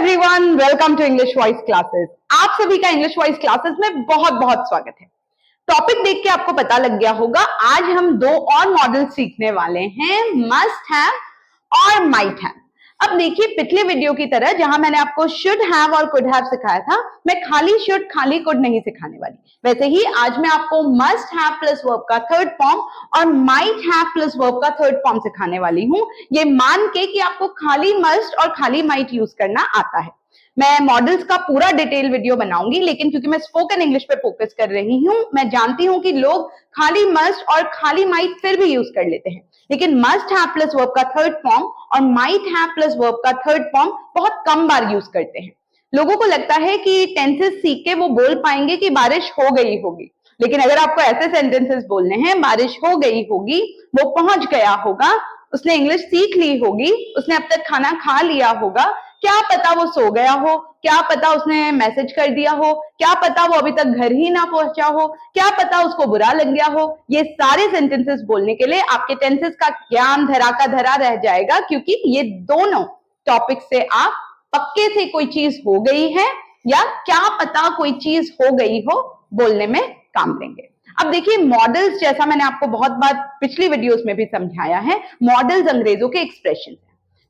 Everyone, welcome to English voice classes. आप सभी का इंग्लिश वॉइस क्लासेस में बहुत बहुत स्वागत है। टॉपिक देख के आपको पता लग गया होगा, आज हम दो और मॉडल सीखने वाले हैं, मस्ट हैव और माइट हैव। अब देखिए, पिछले वीडियो की तरह जहां मैंने आपको शुड हैव और कुड हैव सिखाया था, मैं खाली शुड खाली कुड नहीं सिखाने वाली। वैसे ही आज मैं आपको मस्ट हैव प्लस वर्ब का थर्ड फॉर्म और माइट हैव प्लस वर्ब का थर्ड फॉर्म सिखाने वाली हूं, ये मान के कि आपको खाली मस्ट और खाली माइट यूज करना आता है। मैं मॉडल्स का पूरा डिटेल वीडियो बनाऊंगी, लेकिन क्योंकि मैं स्पोकन इंग्लिश पे फोकस कर रही हूं, मैं जानती हूं कि लोग खाली मस्ट और खाली माइट फिर भी यूज कर लेते हैं, लेकिन मस्ट हैव प्लस वर्ब का थर्ड फॉर्म और माइट हैव प्लस वर्ब का थर्ड फॉर्म बहुत कम बार यूज करते हैं। लोगों को लगता है कि टेंसेस सीख के वो बोल पाएंगे कि बारिश हो गई होगी, लेकिन अगर आपको ऐसे सेंटेंसेस बोलने हैं, बारिश हो गई होगी, वो पहुंच गया होगा, उसने इंग्लिश सीख ली होगी, उसने अब तक खाना खा लिया होगा, क्या पता वो सो गया हो, क्या पता उसने मैसेज कर दिया हो, क्या पता वो अभी तक घर ही ना पहुंचा हो, क्या पता उसको बुरा लग गया हो, ये सारे सेंटेंसेस बोलने के लिए आपके टेंसेस का ज्ञान धरा का धरा रह जाएगा, क्योंकि ये दोनों टॉपिक से आप पक्के से कोई चीज हो गई है या क्या पता कोई चीज हो गई हो बोलने में काम लेंगे। अब देखिए, मॉडल्स, जैसा मैंने आपको बहुत बार पिछली वीडियोस में भी समझाया है, मॉडल्स अंग्रेजों के एक्सप्रेशन है।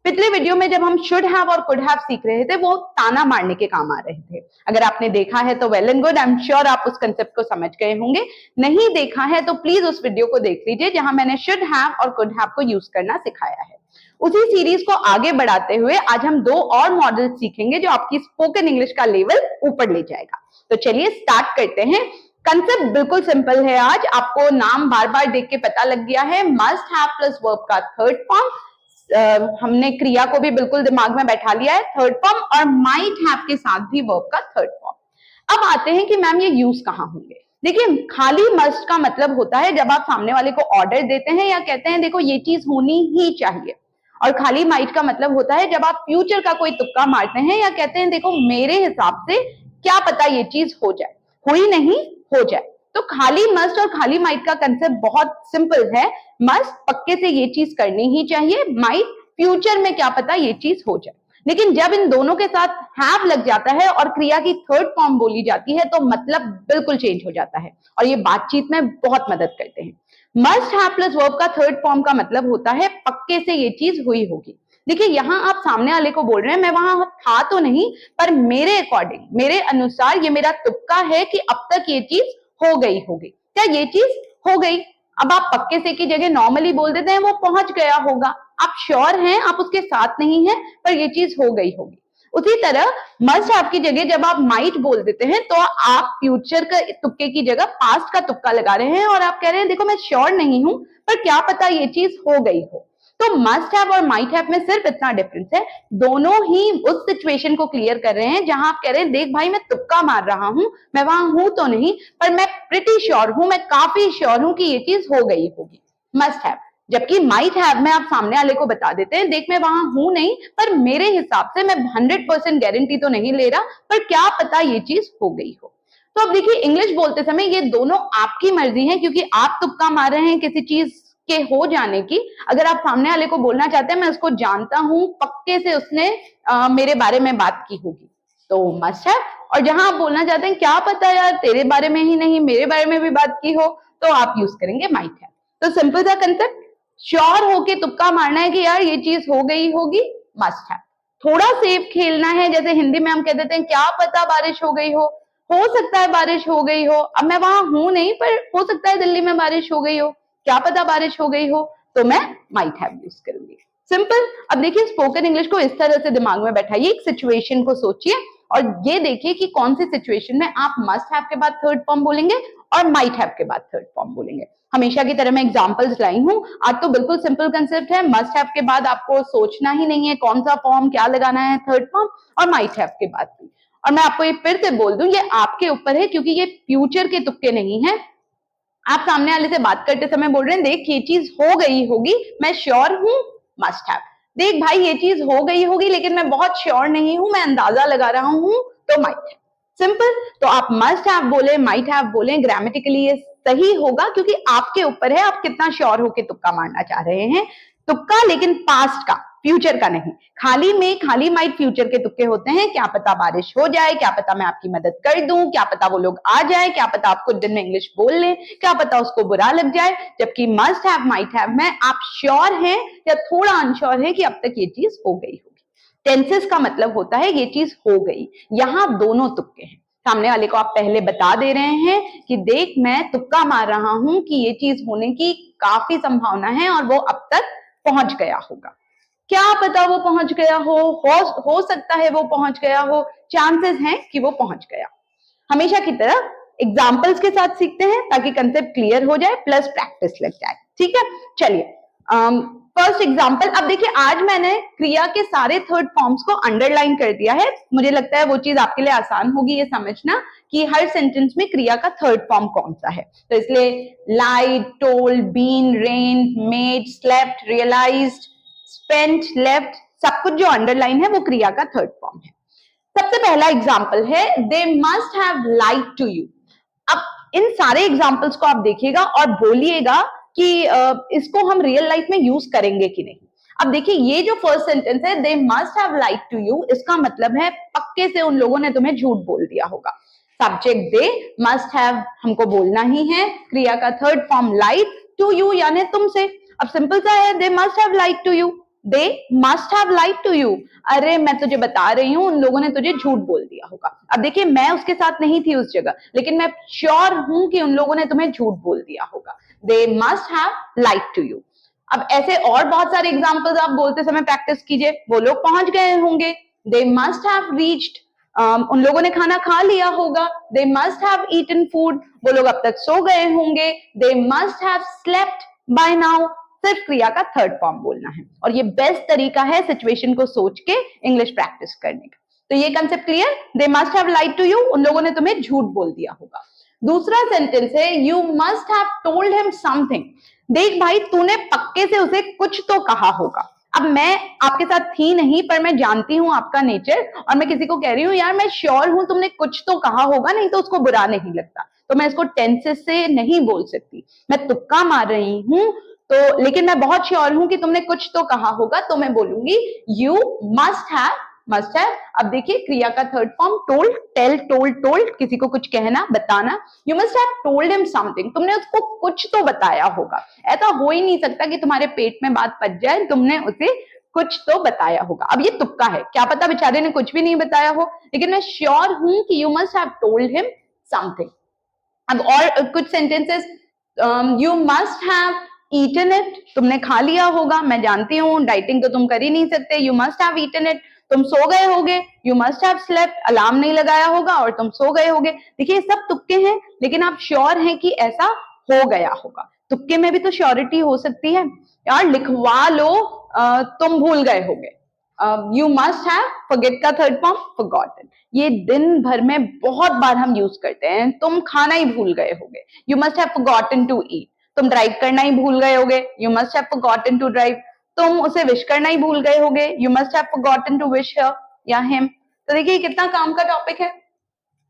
पिछले वीडियो में जब हम शुड हैव और कुड हैव सीख रहे थे, वो ताना मारने के काम आ रहे थे। अगर आपने देखा है तो well and good, I am sure आप उस कंसेप्ट को समझ गए होंगे। नहीं देखा है तो प्लीज उस वीडियो को देख लीजिए, जहां मैंने शुड हैव और कुड हैव को यूज करना सिखाया है। उसी सीरीज को आगे बढ़ाते हुए आज हम दो और मॉडल सीखेंगे, जो आपकी स्पोकन इंग्लिश का लेवल ऊपर ले जाएगा। तो चलिए स्टार्ट करते हैं। कंसेप्ट बिल्कुल सिंपल है। आज आपको नाम बार बार देख के पता लग गया है, मस्ट हैव प्लस वर्ब का थर्ड फॉर्म, हमने क्रिया को भी बिल्कुल दिमाग में बैठा लिया है, थर्ड फॉर्म, और माइट हैव के साथ भी वर्ब का थर्ड फॉर्म। अब आते हैं कि मैम ये यूज कहां होंगे। देखिए, खाली मस्ट का मतलब होता है जब आप सामने वाले को ऑर्डर देते हैं या कहते हैं देखो ये चीज होनी ही चाहिए, और खाली माइट का मतलब होता है जब आप फ्यूचर का कोई तुक्का मारते हैं या कहते हैं देखो मेरे हिसाब से क्या पता ये चीज हो जाए, हुई नहीं हो जाए। तो खाली मस्ट और खाली माइट का कंसेप्ट बहुत सिंपल है। मस्ट पक्के से ये चीज करनी ही चाहिए, माइट फ्यूचर में क्या पता ये चीज हो जाए। लेकिन जब इन दोनों के साथ हैव लग जाता है और क्रिया की थर्ड फॉर्म बोली जाती है, तो मतलब बिल्कुल चेंज हो जाता है और ये बातचीत में बहुत मदद करते हैं। मस्ट हैव प्लस वर्ब का थर्ड फॉर्म का मतलब होता है पक्के से ये चीज हुई होगी। देखिए, यहां आप सामने वाले को बोल रहे हैं मैं वहां था तो नहीं, पर मेरे अकॉर्डिंग, मेरे अनुसार, ये मेरा तुक्का है कि अब तक ये चीज हो गई होगी। क्या ये चीज हो गई? अब आप पक्के से की जगह नॉर्मली बोल देते हैं वो पहुंच गया होगा। आप श्योर हैं, आप उसके साथ नहीं हैं, पर ये चीज हो गई होगी। उसी तरह मस्ट हैव की जगह जब आप माइट बोल देते हैं, तो आप फ्यूचर का तुक्के की जगह पास्ट का तुक्का लगा रहे हैं और आप कह रहे हैं देखो मैं श्योर नहीं हूं, पर क्या पता ये चीज हो गई हो। तो मस्ट हैव और माइट हैव में सिर्फ इतना डिफरेंस है, दोनों ही उस सिचुएशन को क्लियर कर रहे हैं जहां आप कह रहे हैं देख भाई मैं तुक्का मार रहा हूं, मैं वहां हूं तो नहीं, पर मैं प्रिटी श्योर हूं, मैं काफी श्योर हूं कि ये चीज हो गई होगी, मस्ट हैव। जबकि माइट हैव में आप सामने वाले को बता देते हैं देख मैं वहां हूं नहीं, पर मेरे हिसाब से मैं 100% गारंटी तो नहीं ले रहा, पर क्या पता ये चीज हो गई हो। तो अब देखिए, इंग्लिश बोलते समय ये दोनों आपकी मर्जी है, क्योंकि आप तुक्का मार रहे हैं किसी चीज के हो जाने की। अगर आप सामने वाले को बोलना चाहते हैं मैं उसको जानता हूं, पक्के से उसने मेरे बारे में बात की होगी, तो मस्ट हैव। और जहां आप बोलना चाहते हैं क्या पता यार तेरे बारे में ही नहीं मेरे बारे में भी बात की हो, तो आप यूज करेंगे माइट हैव। तो सिंपल सा कंसेप्ट, श्योर होके तुक्का मारना है कि यार ये चीज हो गई होगी, मस्ट हैव। थोड़ा सेफ खेलना है, जैसे हिंदी में हम कह देते हैं क्या पता बारिश हो गई हो सकता है बारिश हो गई हो, अब मैं वहां हूं नहीं, पर हो सकता है दिल्ली में बारिश हो गई हो, क्या पता बारिश हो गई हो, तो मैं माइट हैव यूज करूंगी। सिंपल। अब देखिए, स्पोकन इंग्लिश को इस तरह से दिमाग में बैठाइए, एक सिचुएशन को सोचिए और ये देखिए कि कौन सी सिचुएशन में आप मस्ट हैव के बाद थर्ड फॉर्म बोलेंगे और माइट हैव के बाद थर्ड फॉर्म बोलेंगे। हमेशा की तरह मैं एग्जांपल्स लाई हूं, आज तो बिल्कुल सिंपल कंसेप्ट है। मस्ट हैव के बाद आपको सोचना ही नहीं है कौन सा फॉर्म क्या लगाना है थर्ड फॉर्म, और माइट हैव के बाद भी। और मैं आपको ये फिर से बोल दूं, ये आपके ऊपर है, क्योंकि ये फ्यूचर के तुक्के नहीं है। आप सामने वाले से बात करते समय बोल रहे हैं देख ये चीज हो गई होगी, मैं श्योर हूं, मस्ट हैव। देख भाई ये चीज हो गई होगी लेकिन मैं बहुत श्योर नहीं हूं, मैं अंदाजा लगा रहा हूं, तो माइट हैव। सिंपल। तो आप मस्ट हैव बोले, माइट हैव बोले, ग्रामेटिकली ये सही होगा, क्योंकि आपके ऊपर है आप कितना श्योर होके तुक्का मारना चाह रहे हैं। तुक्का लेकिन पास्ट का, फ्यूचर का नहीं। खाली में खाली माइट फ्यूचर के तुक्के होते हैं, क्या पता बारिश हो जाए, क्या पता मैं आपकी मदद कर दूं, क्या पता वो लोग आ जाए, क्या पता आप कुछ दिन में इंग्लिश बोल लें, क्या पता उसको बुरा लग जाए। जबकि मस्ट हैव माइट हैव में आप श्योर हैं या थोड़ा अनश्योर है कि अब तक ये चीज हो गई होगी। टेंसेस का मतलब होता है ये चीज हो गई। यहां दोनों तुक्के हैं। सामने वाले को आप पहले बता दे रहे हैं कि देख मैं तुक्का मार रहा हूं कि ये चीज होने की काफी संभावना है और वो अब तक पहुंच गया होगा। क्या पता वो पहुंच गया हो सकता है वो पहुंच गया हो, चांसेस हैं कि वो पहुंच गया। हमेशा की तरह एग्जाम्पल्स के साथ सीखते हैं ताकि कंसेप्ट क्लियर हो जाए प्लस प्रैक्टिस लग जाए। ठीक है, चलिए फर्स्ट एग्जाम्पल। अब देखिए आज मैंने क्रिया के सारे थर्ड फॉर्म्स को अंडरलाइन कर दिया है। मुझे लगता है वो चीज आपके लिए आसान होगी ये समझना कि हर सेंटेंस में क्रिया का थर्ड फॉर्म कौन सा है। तो इसलिए light, told, been, rain, made, slept, realized, spent, left, सब कुछ जो अंडरलाइन है वो क्रिया का थर्ड फॉर्म है। सबसे पहला एग्जाम्पल है they must have like to you. अब इन सारे एग्जाम्पल्स को आप देखिएगा और बोलिएगा कि इसको हम रियल लाइफ में यूज करेंगे कि नहीं। अब देखिए ये जो फर्स्ट सेंटेंस है they must have like to you, इसका मतलब है पक्के से उन लोगों ने तुम्हें झूठ बोल दिया होगा। सब्जेक्ट दे, मस्ट हैव हमको बोलना ही है, क्रिया का third form like to you यानी तुमसे। अब सिंपल सा है they must have like to you, they must have like to you. अरे मैं तुझे बता रही हूं उन लोगों ने तुझे झूठ बोल दिया होगा। अब देखिए मैं उसके साथ नहीं थी उस जगह, लेकिन मैं श्योर हूं कि उन लोगों ने तुम्हें झूठ बोल दिया होगा। They must have like to you. अब ऐसे और बहुत सारे एग्जाम्पल्स आप बोलते समय प्रैक्टिस कीजिए। वो लोग पहुंच गए होंगे, दे मस्ट हैव रीच्ड। उन लोगों ने खाना खा लिया होगा, they must have eaten food. वो लोग अब तक सो गए होंगे, they must have slept by now. सिर्फ क्रिया का थर्ड फॉर्म बोलना है और ये बेस्ट तरीका है सिचुएशन को सोच के इंग्लिश प्रैक्टिस करने का। तो ये concept clear, they must have like to you, उन लोगों ने तुम्हें झूठ बोल दिया होगा। दूसरा सेंटेंस है you must have told him something. देख भाई तूने पक्के से उसे कुछ तो कहा होगा। अब मैं आपके साथ थी नहीं पर मैं जानती हूं आपका नेचर और मैं किसी को कह रही हूं यार मैं श्योर हूं तुमने कुछ तो कहा होगा, नहीं तो उसको बुरा नहीं लगता। तो मैं इसको टेंसेस से नहीं बोल सकती, मैं तुक्का मार रही हूं तो, लेकिन मैं बहुत श्योर हूं कि तुमने कुछ तो कहा होगा, तो मैं बोलूंगी you must have. Must have. अब देखिए क्रिया का third form told, tell, told, told, किसी को कुछ कहना, बताना। You must have told him something, तुमने उसको कुछ तो बताया होगा। ऐसा हो ही नहीं सकता कि तुम्हारे पेट में बात पच जाए, तुमने उसे कुछ तो बताया होगा। अब ये तुक्का है, क्या पता बेचारे ने कुछ भी नहीं बताया हो, लेकिन मैं श्योर हूं कि you must have told him something. अब और कुछ sentences, you must have eaten it, तुमने खा लिया होगा। मैं जानती हूँ डाइटिंग तो तुम कर ही नहीं सकते, you must have eaten it, तुम सो गए होगे। You must have slept, alarm नहीं लगाया होगा और तुम सो गए होगे। देखिए सब तुक्के हैं लेकिन आप श्योर हैं कि ऐसा हो गया होगा। तुक्के में भी तो श्योरिटी हो सकती है यार, लिखवा लो तुम भूल गए होगे। यू मस्ट हैव, फॉरगेट का थर्ड फॉर्म फॉरगॉटन, ये दिन भर में बहुत बार हम यूज करते हैं। तुम खाना ही भूल गए होगे, you must have forgotten to eat. तुम ड्राइव करना ही भूल गए होगे, you must have forgotten to drive. तुम उसे विश करना ही भूल गए होगे, you must have forgotten to wish her या हिम। तो देखिए कितना काम का टॉपिक है।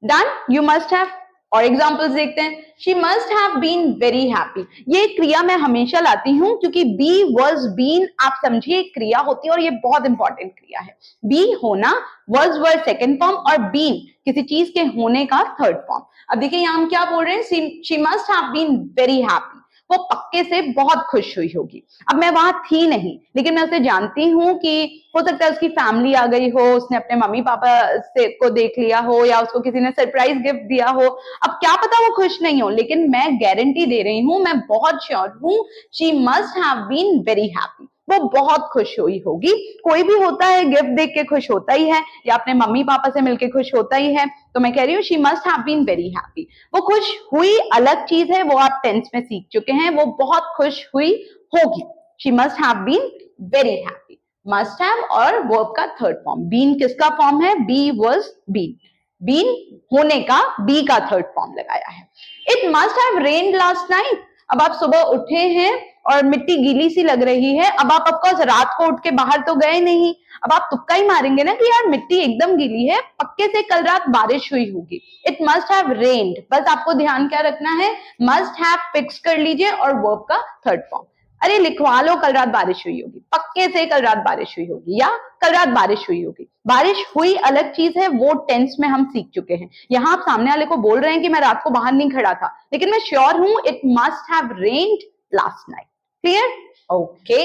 Done, you must have. और एग्जांपल्स देखते हैं। She must have been very happy, ये क्रिया मैं हमेशा लाती हूं क्योंकि बी, वॉज, बीन आप समझिए क्रिया होती है और ये बहुत इंपॉर्टेंट क्रिया है। बी होना, वॉज वर सेकेंड फॉर्म और बीन किसी चीज के होने का थर्ड फॉर्म। अब देखिए यहां हम क्या बोल रहे हैं, she must have been very happy, वो पक्के से बहुत खुश हुई होगी। अब मैं वहां थी नहीं लेकिन मैं उसे जानती हूं कि हो सकता है उसकी फैमिली आ गई हो, उसने अपने मम्मी पापा से को देख लिया हो या उसको किसी ने सरप्राइज गिफ्ट दिया हो। अब क्या पता वो खुश नहीं हो, लेकिन मैं गारंटी दे रही हूं, मैं बहुत श्योर हूं, she must have been very happy, वो बहुत खुश हुई होगी। कोई भी होता है गिफ्ट देख के खुश होता ही है या अपने मम्मी पापा से मिलके खुश होता ही है। तो मैं कह रही हूँ she must have been very happy. वो खुश हुई अलग चीज है, वो आप टेंस में सीख चुके हैं, वो बहुत खुश हुई होगी। She must have been very happy. Must have और वर्ब का थर्ड फॉर्म। बीन किसका फॉर्म है, बी, वॉज, बीन। बीन होने का बी का थर्ड फॉर्म लगाया है। It must have rained last night, अब आप सुबह उठे हैं और मिट्टी गीली सी लग रही है। अब आप ऑफकोर्स रात को उठ के बाहर तो गए नहीं, अब आप तुक्का ही मारेंगे ना कि यार मिट्टी एकदम गीली है, पक्के से कल रात बारिश हुई होगी। इट मस्ट हैव रेन्ड, बस आपको ध्यान क्या रखना है, मस्ट हैव फिक्स कर लीजिए और वर्ब का थर्ड फॉर्म। अरे लिखवा लो कल रात बारिश हुई होगी, पक्के से कल रात बारिश हुई होगी या कल रात बारिश हुई होगी। बारिश हुई अलग चीज है, वो टेंस में हम सीख चुके हैं। यहाँ आप सामने वाले को बोल रहे हैं कि मैं रात को बाहर नहीं खड़ा था, लेकिन मैं श्योर हूं it must have rained last night. Clear? Okay,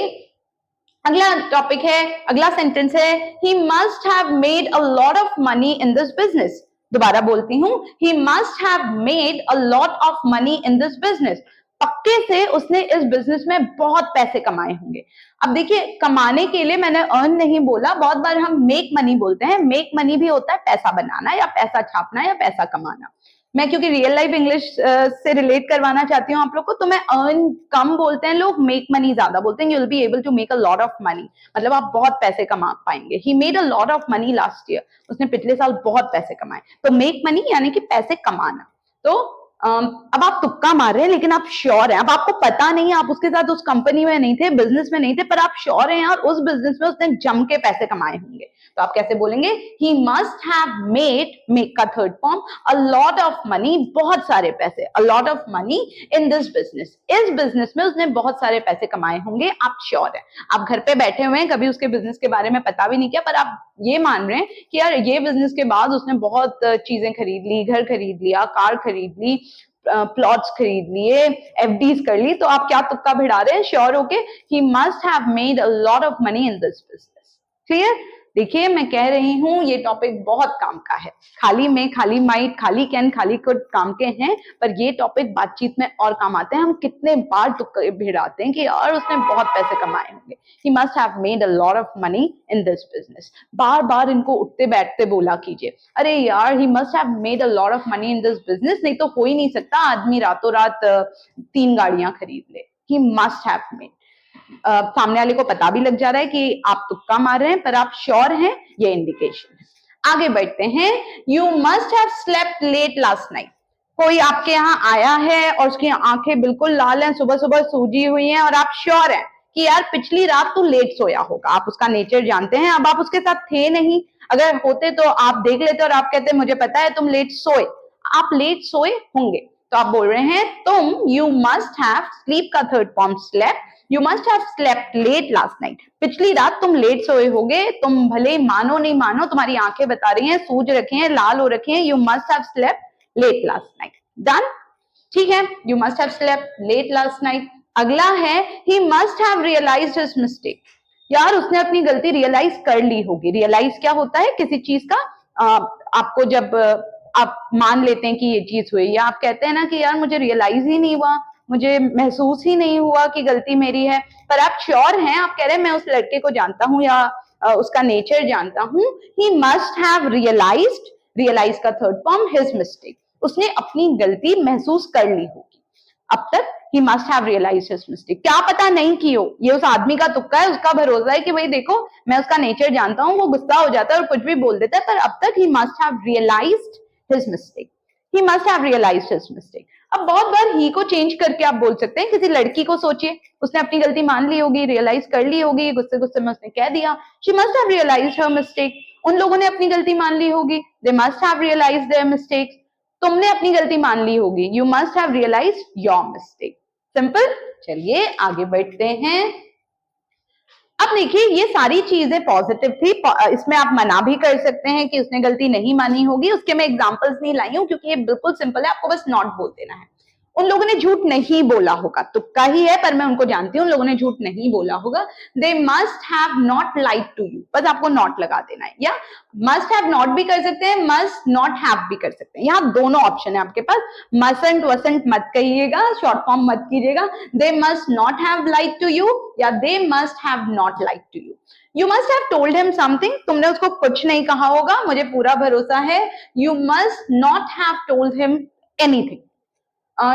अगला टॉपिक है, अगला सेंटेंस है, he must have made a lot of money in this business. दोबारा बोलती हूं, he must have made a lot of money in this business. पक्के से उसने इस बिजनेस में बहुत पैसे कमाए होंगे। अब देखिए, कमाने के लिए मैंने अर्न नहीं बोला, बहुत बार हम मेक मनी बोलते हैं। मेक मनी भी होता है पैसा बनाना या पैसा छापना या पैसा कमाना। मैं क्योंकि रियल लाइफ इंग्लिश से रिलेट करवाना चाहती हूँ आप लोग को, तो मैं अर्न कम बोलते हैं लोग, मेक मनी ज्यादा बोलते हैं। You will be able to make a lot of money, मतलब आप बहुत पैसे कमा पाएंगे। He made a lot of money last year, उसने पिछले साल बहुत पैसे कमाए। तो मेक मनी यानी कि पैसे कमाना। तो अब आप तुक्का मार रहे हैं लेकिन आप श्योर हैं, अब आपको पता नहीं है, आप उसके साथ उस कंपनी में नहीं थे, बिजनेस में नहीं थे, पर आप श्योर हैं यार उस बिजनेस में उसने जम के पैसे कमाए होंगे। तो आप कैसे बोलेंगे? He must have made, make का third form, a lot of money, बहुत सारे पैसे, a lot of money in this business, इस बिजनेस में उसने बहुत सारे पैसे कमाए होंगे। आप श्योर है, आप घर पे बैठे हुए हैं, कभी उसके बिजनेस के बारे में पता भी नहीं किया, पर आप ये मान रहे हैं कि यार ये बिजनेस के बाद उसने बहुत चीजें खरीद ली, घर खरीद लिया, कार खरीद ली, प्लॉट्स खरीद लिए, एफडीज कर ली। तो आप क्या तुक्का भिड़ा रहे हैं? श्योर होके, ही must have made a lot of money in this business. Clear? देखिए, मैं कह रही हूं ये टॉपिक बहुत काम का है। खाली में, खाली माइट, खाली कैन, खाली कुड काम के हैं, पर ये टॉपिक बातचीत में और काम आते हैं। हम कितने बार तुक्के भिड़ाते हैं कि यार उसने बहुत पैसे कमाए होंगे, he must have made a lot of money in this business. बार बार इनको उठते बैठते बोला कीजिए, अरे यार he must have made a lot of money in this business, नहीं तो हो ही नहीं सकता आदमी रातों रात 3 गाड़ियां खरीद ले। ही मस्ट हैव मेड, सामने वाले को पता भी लग जा रहा है कि आप तुक्का मार रहे हैं, पर आप श्योर हैं, ये इंडिकेशन है। आगे बढ़ते हैं, you must have slept late last night. कोई आपके यहाँ आया है और उसकी आंखें बिल्कुल लाल हैं, सुबह सुबह सूजी हुई हैं, और आप श्योर हैं कि यार पिछली रात तो लेट सोया होगा। आप उसका नेचर जानते हैं, अब आप उसके साथ थे नहीं, अगर होते तो आप देख लेते और आप कहते मुझे पता है तुम लेट सोए, आप लेट सोए होंगे। तो आप बोल रहे हैं तुम, यू मस्ट हैव, स्लीप का third form slept, you must have slept late last night. पिछली रात तुम लेट सोए होगे, तुम भले मानो नहीं मानो, तुम्हारी आंखें बता रही हैं, सूज रखे हैं, लाल हो रखे हैं। You must have slept late last night. Done? ठीक है, you must have slept late last night. अगला है, he must have realized his mistake. यार उसने अपनी गलती रियलाइज कर ली होगी। रियलाइज क्या होता है? किसी चीज का आपको जब आप मान लेते हैं कि ये चीज हुई, या आप कहते हैं ना कि यार मुझे रियलाइज ही नहीं हुआ, मुझे महसूस ही नहीं हुआ कि गलती मेरी है, पर आप श्योर हैं, आप कह रहे हैं मैं उस लड़के को जानता हूं या उसका नेचर जानता हूं। He must have realized, realize का थर्ड फॉर्म हिज मिस्टेक, उसने अपनी गलती महसूस कर ली होगी। अब तक he must have realized his mistake, क्या पता नहीं की हो, ये उस आदमी का तुक्का है, उसका भरोसा है कि भाई देखो मैं उसका नेचर जानता हूं, वो गुस्सा हो जाता है और कुछ भी बोल देता है, पर अब तक he must have realized his mistake, he must have realized his mistake. अब बहुत बार ही को चेंज करके आप बोल सकते हैं, किसी लड़की को सोचिए, उसने अपनी गलती मान ली होगी, रियलाइज कर ली होगी, गुस्से गुस्से में उसने कह दिया she must have realized her mistake. उन लोगों ने अपनी गलती मान ली होगी, they must have realized their mistakes. तुमने अपनी गलती मान ली होगी, you must have realized your mistake. Simple. चलिए आगे बढ़ते हैं। अब देखिए, ये सारी चीजें पॉजिटिव थी, इसमें आप मना भी कर सकते हैं कि उसने गलती नहीं मानी होगी। उसके मैं एग्जांपल्स नहीं लाई हूं क्योंकि ये बिल्कुल सिंपल है, आपको बस नॉट बोल देना है। उन लोगों ने झूठ नहीं बोला होगा, तुक्का ही है पर मैं उनको जानती हूं, उन लोगों ने झूठ नहीं बोला होगा। They must have not lied to you, बस आपको नॉट लगा देना है, या मस्ट हैव नॉट भी कर सकते हैं, मस्ट नॉट हैव भी कर सकते हैं। यहाँ दोनों ऑप्शन है आपके पास, मसंट वसंट मत कहिएगा, शॉर्ट फॉर्म मत कीजिएगा। They must not have lied to you या they must have not lied to you. You must have told him something, तुमने उसको कुछ नहीं कहा होगा, मुझे पूरा भरोसा है। You must not have told him anything.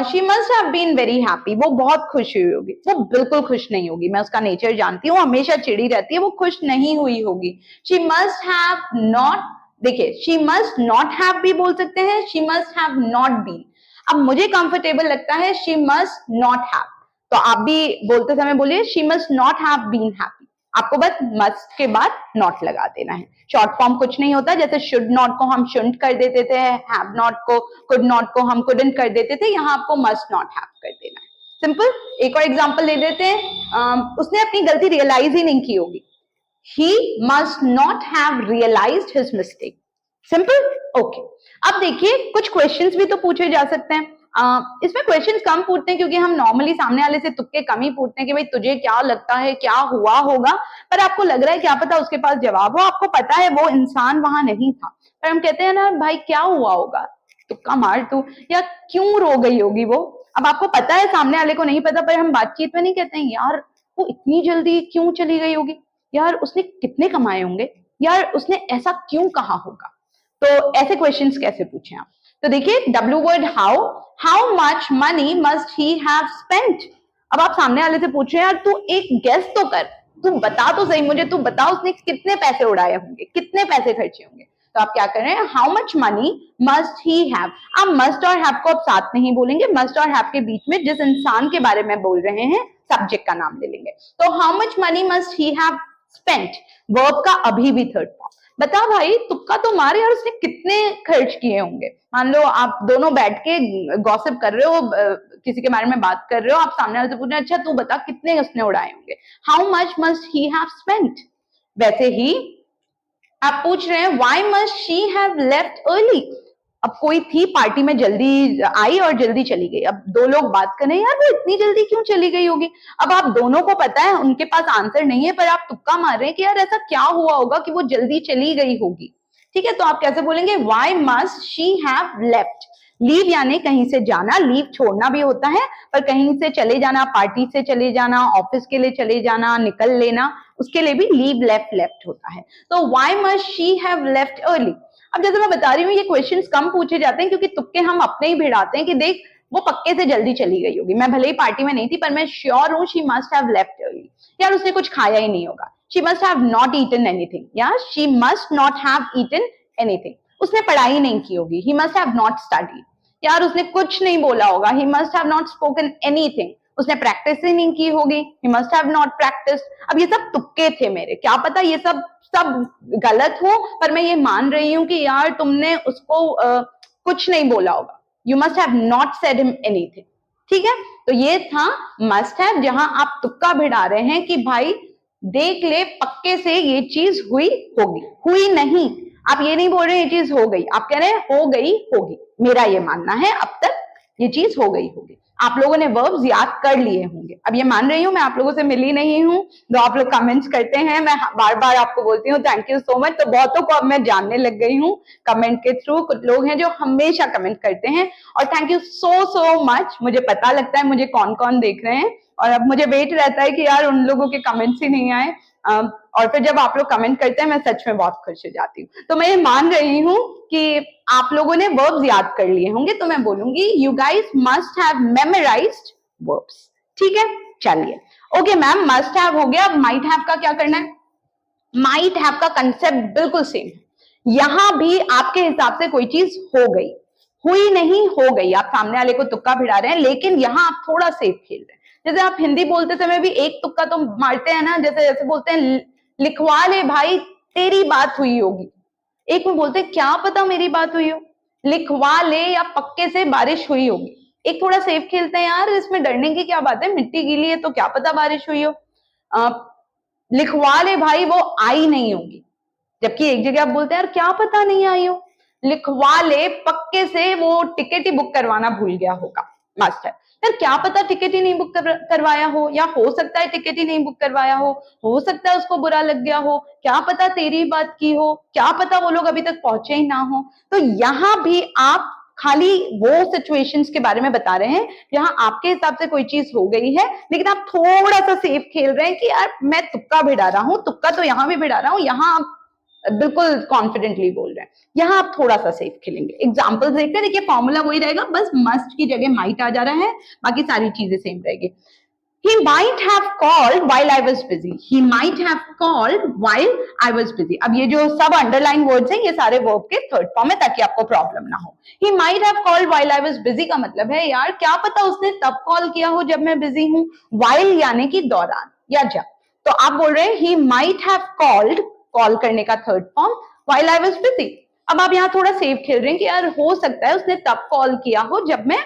She must have been very happy, वो बहुत खुश हुई होगी, वो बिल्कुल खुश नहीं होगी, मैं उसका नेचर जानती हूँ, हमेशा चिड़ी रहती है, वो खुश नहीं हुई होगी। शी मस्ट हैव नॉट, देखिए शी मस्ट नॉट हैव भी बोल सकते हैं, she must have not been. अब मुझे कंफर्टेबल लगता है शी मस्ट नॉट हैव, तो आप भी बोलते समय बोलिए she must not have been happy. आपको बस मस्ट के बाद नॉट लगा देना है। शॉर्ट फॉर्म कुछ नहीं होता, जैसे शुड नॉट को हम शुडंट कर देते थे, हैव नॉट को, कुड नॉट को हम कुडंट कर देते थे, यहाँ आपको मस्ट नॉट हैव कर देना है। सिंपल। एक और एग्जांपल ले लेते हैं, उसने अपनी गलती रियलाइज ही नहीं की होगी। He must not have realized his mistake. Simple. Okay, अब देखिए कुछ क्वेश्चंस भी तो पूछे जा सकते हैं। इसमें क्वेश्चंस कम पूछते हैं क्योंकि हम नॉर्मली सामने वाले से तुक्के कम ही पूछते हैं कि भाई तुझे क्या लगता है क्या हुआ होगा, पर आपको लग रहा है क्या पता उसके पास जवाब हो, आपको पता है वो इंसान वहां नहीं था, पर हम कहते हैं ना भाई क्या हुआ होगा, तुक्का मार तू, या क्यों रो गई होगी वो। अब आपको पता है सामने वाले को नहीं पता, पर हम बातचीत में नहीं कहते हैं यार वो इतनी जल्दी क्यों चली गई होगी, यार उसने कितने कमाए होंगे, यार उसने ऐसा क्यों कहा होगा। तो ऐसे क्वेश्चंस कैसे पूछें आप। तो देखिए W word how much money must he have spent. अब आप सामने वाले से पूछ रहे हैं यार तू एक गेस तो कर, तू बता तो सही मुझे, तू बता उसने कितने पैसे उड़ाए होंगे, कितने पैसे खर्चे होंगे। तो आप क्या कर रहे हैं, how much money must he have. आप मस्ट और हैव को आप साथ में ही बोलेंगे, मस्ट और हैव के बीच में जिस इंसान के बारे में बोल रहे हैं सब्जेक्ट का नाम ले लेंगे। तो how much money must he have spent, verb का अभी भी थर्ड फॉर्म। बता भाई तुक्का तो मारे यार उसने कितने खर्च किए होंगे। मान लो आप दोनों बैठ के गॉसिप कर रहे हो, किसी के बारे में बात कर रहे हो, आप सामने वाले से पूछ रहे हैं अच्छा तू बता कितने उसने उड़ाए होंगे, how much must he have spent. वैसे ही आप पूछ रहे हैं why must she have left early. अब कोई थी पार्टी में जल्दी आई और जल्दी चली गई, अब दो लोग बात कर रहे हैं यार वो इतनी जल्दी क्यों चली गई होगी। अब आप दोनों को पता है उनके पास आंसर नहीं है, पर आप तुक्का मार रहे हैं कि यार ऐसा क्या हुआ होगा कि वो जल्दी चली गई होगी। ठीक है, तो आप कैसे बोलेंगे, why must she have left. Leave यानी कहीं से जाना, लीव छोड़ना भी होता है, पर कहीं से चले जाना, पार्टी से चले जाना, ऑफिस के लिए चले जाना, निकल लेना, उसके लिए भी लीव लेफ्ट होता है। तो why must she have left early. अब जैसे मैं बता रही हूँ ये क्वेश्चंस कम पूछे जाते हैं क्योंकि तुक्के हम अपने ही भिड़ाते हैं कि देख वो पक्के से जल्दी चली गई होगी, मैं भले ही पार्टी में नहीं थी पर मैं श्योर हूँ she must have left early. यार उसने कुछ खाया ही नहीं होगा, she must have not eaten anything, या she must not have eaten anything. उसने पढ़ाई नहीं की होगी, he must have not studied. यार उसने कुछ नहीं बोला होगा, he must have not spoken anything. उसने प्रैक्टिस ही नहीं की होगी, he must have not practice. अब ये सब तुक्के थे मेरे, क्या पता ये सब गलत हो, पर मैं ये मान रही हूं कि यार तुमने उसको कुछ नहीं बोला होगा, you must have not said him anything. ठीक है, तो ये था मस्ट हैव, जहां आप तुक्का भिड़ा रहे हैं कि भाई देख ले पक्के से ये चीज हुई होगी, हुई नहीं। आप ये नहीं बोल रहे ये चीज हो गई, आप कह रहे हैं हो गई होगी, मेरा ये मानना है अब तक ये चीज हो गई होगी। आप लोगों ने वर्ब्स याद कर लिए होंगे। अब ये मान रही हूँ मैं आप लोगों से मिली नहीं हूँ, तो आप लोग कमेंट्स करते हैं, मैं बार बार आपको बोलती हूँ थैंक यू सो मच। तो बहुतों को अब मैं जानने लग गई हूँ कमेंट के थ्रू, कुछ लोग हैं जो हमेशा कमेंट करते हैं, और थैंक यू सो मच। मुझे पता लगता है मुझे कौन कौन देख रहे हैं, और अब मुझे वेट रहता है कि यार उन लोगों के कमेंट्स ही नहीं आए, और फिर जब आप लोग कमेंट करते हैं मैं सच में बहुत खुश हो जाती हूँ। तो मैं ये मान रही हूँ कि आप लोगों ने वर्ब्स याद कर लिए होंगे, तो मैं बोलूंगी you guys must have memorised verbs. ठीक है, चलिए ओके मैम, मस्ट हैव हो गया। अब माइट हैव का क्या करना है। माइट हैव का कंसेप्ट बिल्कुल सेम है। यहां भी आपके हिसाब से कोई चीज हो गई, हुई नहीं हो गई, आप सामने वाले को तुक्का भिड़ा रहे हैं, लेकिन यहाँ आप थोड़ा सेफ खेल रहे हैं। जैसे आप हिंदी बोलते समय भी एक तुक्का तो मारते हैं ना, जैसे जैसे बोलते हैं लिखवा ले भाई तेरी बात हुई होगी, एक में बोलते हैं क्या पता मेरी बात हुई हो, लिखवा ले या पक्के से बारिश हुई होगी। एक थोड़ा सेफ खेलते हैं यार, इसमें डरने की क्या बात है, मिट्टी गीली है तो क्या पता बारिश हुई हो। लिखवा ले भाई वो आई नहीं होगी, जबकि एक जगह आप बोलते हैं यार क्या पता नहीं आई हो। लिखवा ले पक्के से वो टिकट ही बुक करवाना भूल गया होगा, मस्ट है। यार क्या पता टिकट ही नहीं बुक करवाया हो, या हो सकता है टिकट ही नहीं बुक करवाया हो सकता है उसको बुरा लग गया हो, क्या पता तेरी बात की हो, क्या पता वो लोग अभी तक पहुंचे ही ना हो। तो यहाँ भी आप खाली वो सिचुएशंस के बारे में बता रहे हैं जहां आपके हिसाब से कोई चीज हो गई है, लेकिन आप थोड़ा सा सेफ खेल रहे हैं कि यार मैं तुक्का भिड़ा रहा हूं, तुक्का तो यहां भी भिड़ा रहा हूं, यहां आप बिल्कुल कॉन्फिडेंटली बोल रहे हैं, यहां आप थोड़ा सा सेफ खेलेंगे। एग्जांपल्स देखते हैं, देखिए फॉर्मूला वही रहेगा, बस मस्ट की जगह माइट आ जा रहा है, बाकी सारी चीजें सेम रहेगी। He might have called while I was busy. He might have called while I was busy. अब ये जो सब अंडरलाइन वर्ड्स हैं ये सारे वर्ब के थर्ड फॉर्म है, ताकि आपको प्रॉब्लम ना हो। He might have called while I was busy का मतलब है यार क्या पता उसने तब कॉल किया हो जब मैं बिजी हूँ, while यानी कि दौरान या जब। तो आप बोल रहे हैं he might have called, call करने का third form, while I was busy। अब आप यहाँ थोड़ा सेफ खेल रहे हैं कि यार हो सकता है उसने तब कॉल किया हो जब मैं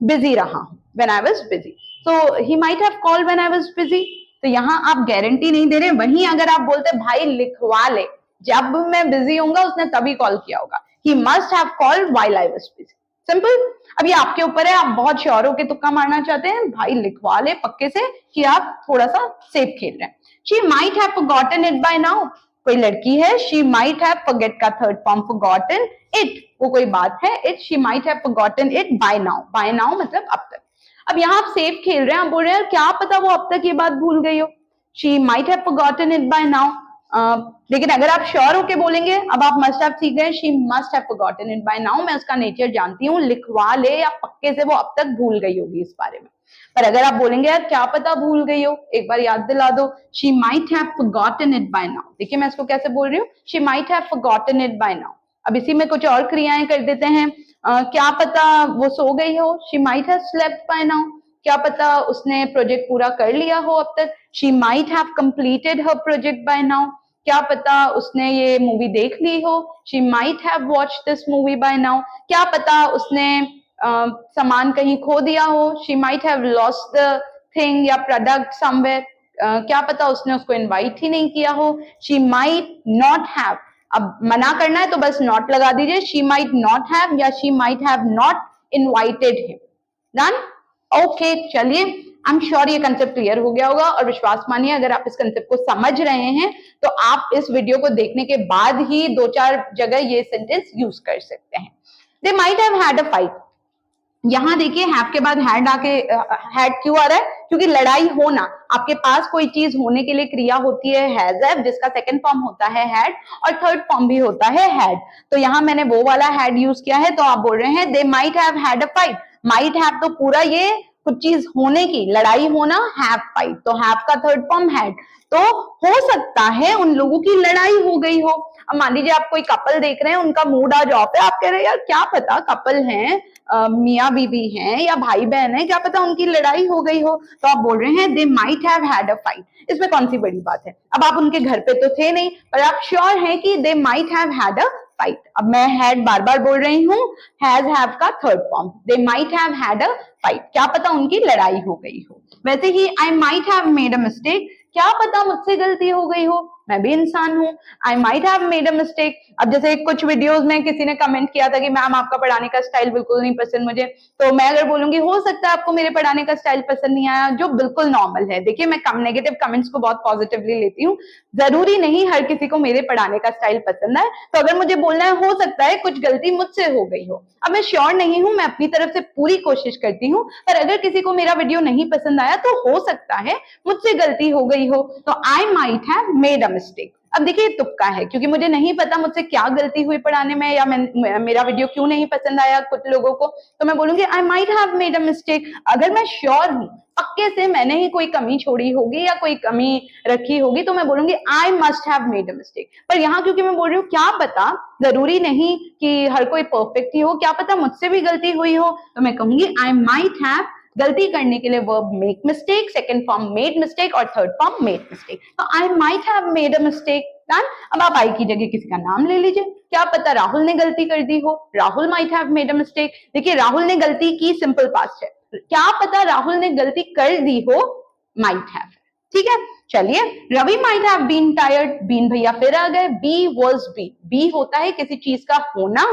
बिजी रहा हूं, when I was busy। So he might have called when I was busy. तो यहाँ आप गारंटी नहीं दे रहे। वहीं अगर आप बोलते भाई लिखवा ले, जब मैं बिजी होऊंगा उसने तभी कॉल किया होगा। He must have called while I was busy. Simple. अब ये आपके ऊपर है, आप बहुत श्योर हो के तुक्का मारना चाहते हैं, भाई लिखवा ले पक्के से कि आप थोड़ा सा सेफ खेल रहे हैं। She might have forgotten it by now. कोई लड़की है, शी माइट हैव, फॉरगेट का थर्ड फॉर्म फॉरगॉटन, इट वो कोई बात है, it, she might have forgotten it by now. By now मतलब अब तक। अब यहाँ आप सेफ खेल रहे हैं, आप बोल रहे हैं क्या पता वो अब तक ये बात भूल गई हो। She might have forgotten it by now. लेकिन अगर आप श्योर होके बोलेंगे, अब आप मस्ट हैव सीख गए, she must have forgotten it by now, मैं उसका नेचर जानती हूँ, लिखवा ले या पक्के से वो अब तक भूल गई होगी इस बारे में। पर अगर आप बोलेंगे यार क्या पता भूल गई हो, एक बार याद दिला दो, she might have forgotten it by now. देखिए मैं इसको कैसे बोल रही हूँ, she might have forgotten it by now. अब इसी में कुछ और क्रियाएं कर देते हैं। क्या पता वो सो गई हो, she might have slept by now. क्या पता उसने प्रोजेक्ट पूरा कर लिया हो अब तक, she might have completed her project by now. क्या पता उसने ये मूवी देख ली हो, she might have watched this movie by now. क्या पता उसने सामान कहीं खो दिया हो, she might have lost the thing या प्रोडक्ट समवेयर। क्या पता उसने उसको इनवाइट ही नहीं किया हो, शी माइट नॉट हैव। अब मना करना है तो बस नॉट लगा दीजिए, शी माइट नॉट हैव या she might have not invited him. Done. Okay चलिए, आई एम श्योर ये कंसेप्ट क्लियर हो गया होगा, और विश्वास मानिए अगर आप इस कंसेप्ट को समझ रहे हैं तो आप इस वीडियो को देखने के बाद ही 2-4 जगह ये सेंटेंस यूज कर सकते हैं। दे might have had a fight. यहां देखिए हैव के बाद हैड आके, हैड क्यों आ रहा है, क्योंकि लड़ाई होना, आपके पास कोई चीज होने के लिए क्रिया होती है हैज हैव, जिसका सेकंड फॉर्म होता है हैड और थर्ड फॉर्म भी होता है हैड। तो यहां मैंने वो वाला हैड यूज किया है, तो आप बोल रहे हैं दे might have had a fight. Might have तो पूरा ये कुछ चीज होने की, लड़ाई होना, हैव फाइट, तो हैव का थर्ड फॉर्म हैड। तो हो सकता है उन लोगों की लड़ाई हो गई हो। अब मान लीजिए आप कोई कपल देख रहे हैं, उनका मूड आज ऑफ है, आप कह रहे हैं यार क्या पता कपल हैं, मियाँ बीवी हैं या भाई बहन है, क्या पता उनकी लड़ाई हो गई हो। तो आप बोल रहे हैं दे might have had a fight. इसमें कौन सी बड़ी बात है, अब आप उनके घर पे तो थे नहीं, पर आप श्योर हैं कि they might have had a fight. अब मैं हैड बार बार बोल रही हूँ, हैज हैव का third form, they might have had a fight, क्या पता उनकी लड़ाई हो गई हो। वैसे ही I might have made a mistake, क्या पता मुझसे गलती हो गई हो, मैं भी इंसान हूँ। आई might have made a mistake. अब जैसे कुछ वीडियोस में किसी ने कमेंट किया था कि मैम आपका पढ़ाने का स्टाइल बिल्कुल नहीं पसंद मुझे, तो मैं अगर बोलूंगी हो सकता है आपको मेरे पढ़ाने का स्टाइल पसंद नहीं आया, जो बिल्कुल नॉर्मल है। देखिए मैं कम नेगेटिव कमेंट्स को बहुत पॉजिटिवली लेती हूँ, जरूरी नहीं हर किसी को मेरे पढ़ाने का स्टाइल पसंद है। तो अगर मुझे बोलना है हो सकता है कुछ गलती मुझसे हो गई हो, अब मैं श्योर नहीं हूं, मैं अपनी तरफ से पूरी कोशिश करती हूँ, पर अगर किसी को मेरा वीडियो नहीं पसंद आया तो हो सकता है मुझसे गलती हो गई हो। तो आई might have made a mistake. अब देखिए तुक्का है, क्योंकि मुझे नहीं पता मुझसे क्या गलती हुई पढ़ाने में, या मेरा वीडियो क्यों नहीं पसंद आया कुछ लोगों को, तो मैं बोलूंगी आई might have made a mistake. अगर मैं श्योर हूं पक्के से मैंने ही कोई कमी छोड़ी होगी या कोई कमी रखी होगी, तो मैं बोलूंगी I must have made a mistake. पर यहाँ क्योंकि मैं बोल रही हूँ क्या पता, जरूरी नहीं कि हर कोई परफेक्ट ही हो, क्या पता मुझसे भी गलती हुई हो, तो मैं कहूंगी आई माइट हैव, गलती करने के लिए verb make mistake, second form made mistake और थर्ड फॉर्म मेड मिस्टेक। तो आई might have made a mistake. Done. अब आप आई की जगह किसी का नाम ले लीजिए, क्या पता राहुल ने गलती कर दी हो, Rahul might have made a mistake. देखिए राहुल ने गलती की, सिंपल पास्ट है, क्या पता राहुल ने गलती कर दी हो, माइट हैव। ठीक है चलिए, Ravi might have been tired, been भैया फिर आ गए, बी वॉज बी, बी होता है किसी चीज का होना,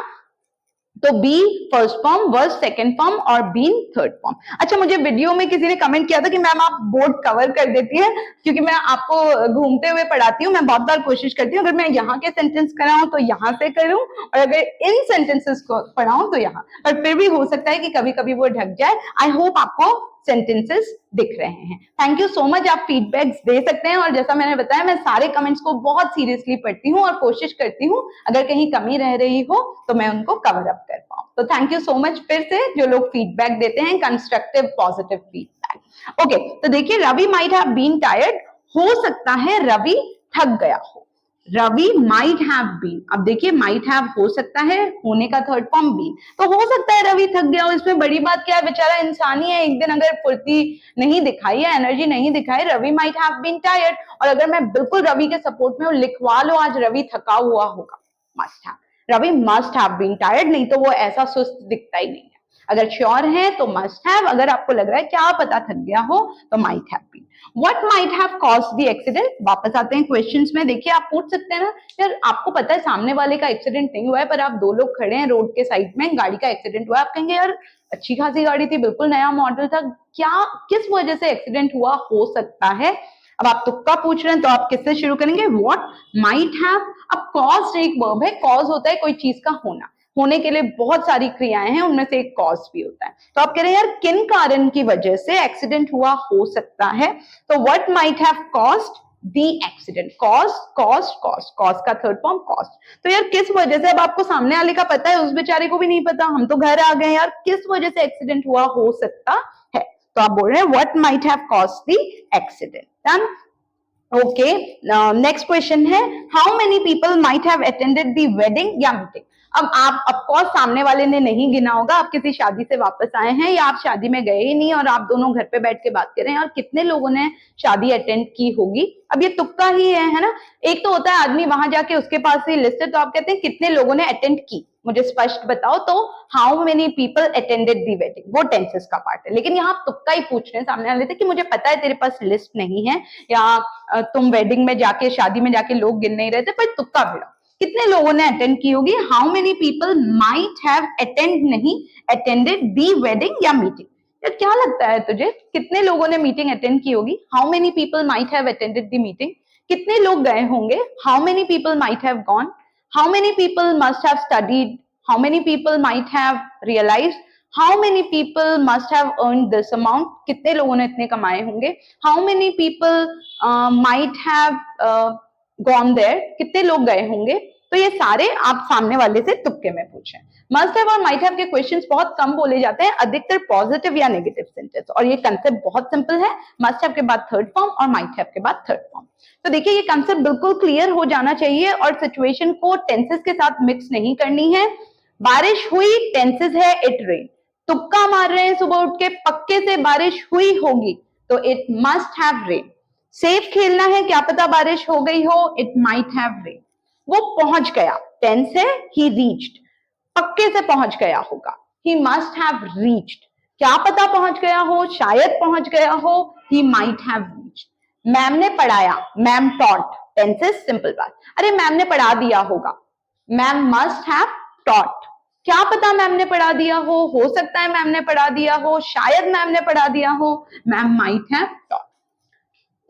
तो be first form, were second form और बीन थर्ड फॉर्म। अच्छा मुझे वीडियो में किसी ने कमेंट किया था कि मैम आप बोर्ड कवर कर देती है, क्योंकि मैं आपको घूमते हुए पढ़ाती हूँ, मैं बहुत बार कोशिश करती हूँ अगर मैं यहाँ के सेंटेंस कराऊं तो यहाँ से करूं, और अगर इन सेंटेंसेस को पढ़ाऊं तो यहाँ, पर फिर भी हो सकता है कि कभी कभी वो ढक जाए। आई होप आपको सेंटेंसेस दिख रहे हैं। थैंक यू सो मच, आप फीडबैक्स दे सकते हैं, और जैसा मैंने बताया मैं सारे कमेंट्स को बहुत सीरियसली पढ़ती हूँ और कोशिश करती हूँ अगर कहीं कमी रह रही हो तो मैं उनको कवर अप कर पाऊँ। तो थैंक यू सो मच फिर से जो लोग फीडबैक देते हैं, कंस्ट्रक्टिव पॉजिटिव फीडबैक। ओके तो देखिए Ravi might have been tired, हो सकता है रवि थक गया हो, रवि माइट हैव बीन। अब देखिए माइट हैव हो सकता है, होने का थर्ड फॉर्म बीन, तो हो सकता है रवि थक गया हो, इसमें बड़ी बात क्या है, बेचारा इंसान ही है, एक दिन अगर फुर्ती नहीं दिखाई या एनर्जी नहीं दिखाई, Ravi might have been tired. और अगर मैं बिल्कुल रवि के सपोर्ट में हूँ, लिखवा लो आज रवि थका हुआ होगा, must have, Ravi must have been tired, नहीं तो वो ऐसा सुस्त दिखता ही नहीं है। अगर श्योर है तो मस्ट हैव, अगर आपको लग रहा है क्या पता थक गया हो तो might have been. What might have caused the accident? वापस आते हैं क्वेश्चंस में। देखिए आप पूछ सकते हैं ना, यार आपको पता है सामने वाले का एक्सीडेंट नहीं हुआ है, पर आप दो लोग खड़े हैं रोड के साइड में, गाड़ी का एक्सीडेंट हुआ है, आप कहेंगे यार अच्छी खासी गाड़ी थी, बिल्कुल नया मॉडल था, क्या किस वजह से एक्सीडेंट हुआ हो सकता है? अब आप तुक्का पूछ रहे हैं तो आप किससे शुरू करेंगे? What might have. अब कॉज एक वर्ब है, कॉज होता है कोई चीज का होना, होने के लिए बहुत सारी क्रियाएं हैं, उनमें से एक कॉज भी होता है। तो आप कह रहे हैं यार किन कारण की वजह से एक्सीडेंट हुआ हो सकता है, तो what might have caused the accident. Cause का थर्ड फॉर्म कॉस्ट। तो यार किस वजह से, अब आपको सामने वाले का पता है, उस बेचारे को भी नहीं पता, हम तो घर आ गए, यार किस वजह से एक्सीडेंट हुआ हो सकता है, तो आप बोल रहे हैं what might have caused the accident. Done. Okay, next question है how many people might have attended the wedding या मीटिंग। अब आप ऑफकोर्स सामने वाले ने नहीं गिना होगा, आप किसी शादी से वापस आए हैं या आप शादी में गए ही नहीं और आप दोनों घर पे बैठ के बात कर रहे हैं और कितने लोगों ने शादी अटेंड की होगी। अब ये तुक्का ही है ना। एक तो होता है आदमी वहां जाके उसके पास ही लिस्ट है, तो आप कहते हैं कितने लोगों ने अटेंड की, मुझे स्पष्ट बताओ, तो how many people attended the wedding, वो टेंसेस का पार्ट है। लेकिन यहाँ आप तुक्का ही पूछ रहे हैं सामने वाले से कि मुझे पता है तेरे पास लिस्ट नहीं है, या तुम वेडिंग में जाके शादी में जाके लोग गिन नहीं रहे थे, पर तुक्का भिड़ा कितने लोगों ने अटेंड की होगी। How many people might have attend नहीं, अटेंडेड दी वेडिंग या मीटिंग। यार क्या लगता है तुझे कितने लोगों ने मीटिंग अटेंड की होगी? How many people might have attended the meeting. कितने लोग गए होंगे? How many people might have gone. How many people must have studied. How many people might have realized? How many people must have earned this amount? कितने लोगों ने इतने कमाए होंगे? How many people might have gone there? कितने लोग गए होंगे? तो ये सारे आप सामने वाले से तुक्के में पूछें। मस्ट हैव और माइट हैव के क्वेश्चंस बहुत कम बोले जाते हैं, अधिकतर पॉजिटिव या नेगेटिव सेंटेंस, और ये कंसेप्ट बहुत सिंपल है। मस्ट हैव के बाद थर्ड फॉर्म और माइट हैव के बाद थर्ड फॉर्म। तो देखिए ये कंसेप्ट बिल्कुल क्लियर हो जाना चाहिए और सिचुएशन को टेंसेस के साथ मिक्स नहीं करनी है। बारिश हुई, टेंसेस है इट रेन। तुक्का मार रहे हैं सुबह उठ के, पक्के से बारिश हुई होगी, तो it must have rain. Safe खेलना है, क्या पता बारिश हो गई हो, इट माइट हैव रेन। वो पहुंच गया, टेंस है ही रीच्ड, पक्के से पहुंच गया होगा, ही मस्ट हैव रीच्ड। क्या पता पहुंच गया हो, शायद पहुंच गया हो, he might have reached. Ma'am ने पढ़ाया, मैम टॉट, टेंसेस सिंपल बात, अरे मैम ने पढ़ा दिया होगा, मैम मस्ट हैव टॉट। क्या पता मैम ने पढ़ा दिया हो सकता है मैम ने पढ़ा दिया हो, शायद मैम ने पढ़ा दिया हो, मैम माइट हैव टॉट।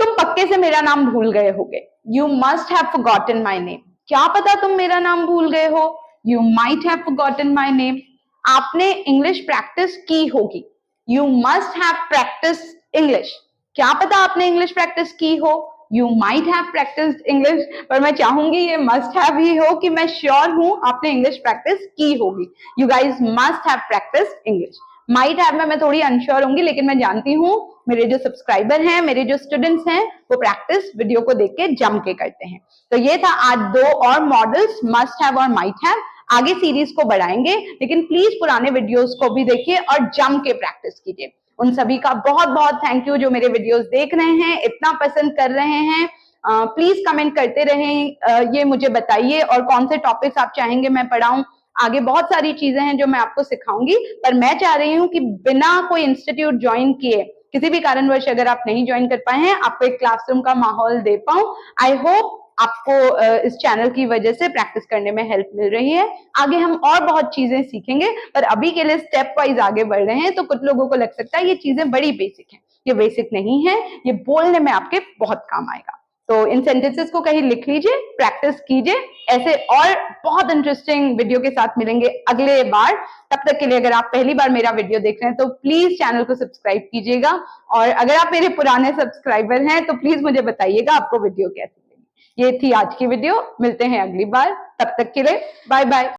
तुम पक्के से मेरा नाम भूल गए होगे, you must have forgotten my name. क्या पता तुम मेरा नाम भूल गए हो, you might have forgotten my name. आपने इंग्लिश प्रैक्टिस की होगी, you must have practice English. क्या पता आपने इंग्लिश प्रैक्टिस की हो, you might have practice English. पर मैं चाहूंगी ये मस्ट हैव ही हो कि मैं श्योर हूं आपने इंग्लिश प्रैक्टिस की होगी। You guys must have practice English. Might have में मैं थोड़ी अनश्योर होंगी, लेकिन मैं जानती हूँ मेरे जो सब्सक्राइबर हैं, मेरे जो स्टूडेंट्स हैं, वो प्रैक्टिस वीडियो को देख के जम के करते हैं। तो ये था आज दो और मॉडल्स, मस्ट हैव और माइट हैव। आगे सीरीज को बढ़ाएंगे, लेकिन प्लीज पुराने वीडियोस को भी देखिए और जम के प्रैक्टिस कीजिए। उन सभी का बहुत बहुत थैंक यू जो मेरे वीडियोस देख रहे हैं, इतना पसंद कर रहे हैं। प्लीज कमेंट करते रहें, ये मुझे बताइए और कौन से टॉपिक्स आप चाहेंगे मैं पढ़ाऊं। आगे बहुत सारी चीजें हैं जो मैं आपको सिखाऊंगी, पर मैं चाह रही हूँ कि बिना कोई इंस्टीट्यूट ज्वाइन किए, किसी भी कारणवश अगर आप नहीं ज्वाइन कर पाए हैं, आपको एक क्लासरूम का माहौल दे पाऊं। आई होप आपको इस चैनल की वजह से प्रैक्टिस करने में हेल्प मिल रही है। आगे हम और बहुत चीजें सीखेंगे, पर अभी के लिए स्टेप वाइज आगे बढ़ रहे हैं। तो कुछ लोगों को लग सकता है ये चीजें बड़ी बेसिक हैं, ये बेसिक नहीं है, ये बोलने में आपके बहुत काम आएगा। तो इन सेंटेंसेस को कहीं लिख लीजिए, प्रैक्टिस कीजिए। ऐसे और बहुत इंटरेस्टिंग वीडियो के साथ मिलेंगे अगले बार। तब तक के लिए अगर आप पहली बार मेरा वीडियो देख रहे हैं तो प्लीज चैनल को सब्सक्राइब कीजिएगा, और अगर आप मेरे पुराने सब्सक्राइबर हैं तो प्लीज मुझे बताइएगा आपको वीडियो कैसी लगी। ये थी आज की वीडियो, मिलते हैं अगली बार, तब तक के लिए बाय बाय।